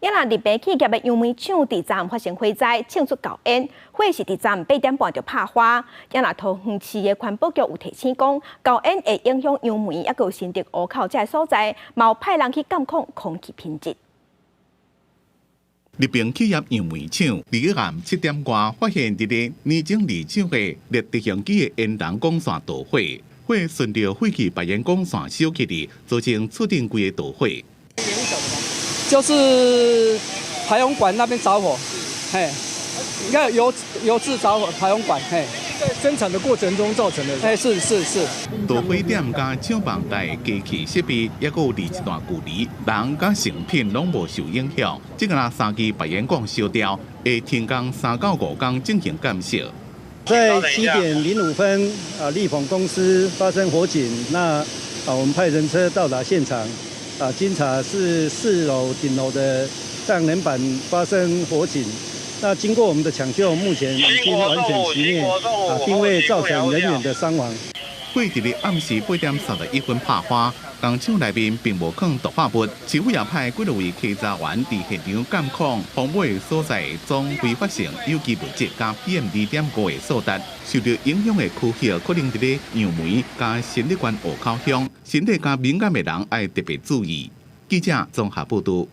也那日本企业的杨梅厂伫站发生火灾，庆祝高恩，火是伫站8点半就拍花。也那桃园市的环保局有提醒讲，高恩会影响杨梅，也有新竹湖口这所在，嘛有派人去监控空气品质。日本企业杨梅厂伫暗7点外发现伫个年整二厂的列直升机的烟筒管线导火，火顺着废弃排烟管线烧起嚟，造成厝顶规个导火。就是排洪管那边着火，嘿，应该有油渍着火，排洪管，嘿，在生产的过程中造成的。哎，是。导火点加厂房内机器设备，也有离一段距离，人甲成品拢无受影响。即个3支排烟管烧掉，会停工3到5天进行监测。在7点05分，力鹏公司发生火警，那我们派人车到达现场。经查是4楼顶楼的太阳能板发生火警，那经过我们的抢救，目前已经完全熄灭，并未造成人员的伤亡。火伫咧暗时8点31分拍花，工厂内面并无放毒化物，市府也派几多位稽查员伫现场监控防火所在总挥发性有机物质加 PM2.5的数值。受到影响的区域可能伫咧杨梅加新乐县湖口乡，身体加敏感的人要特别注意。记者综合报道。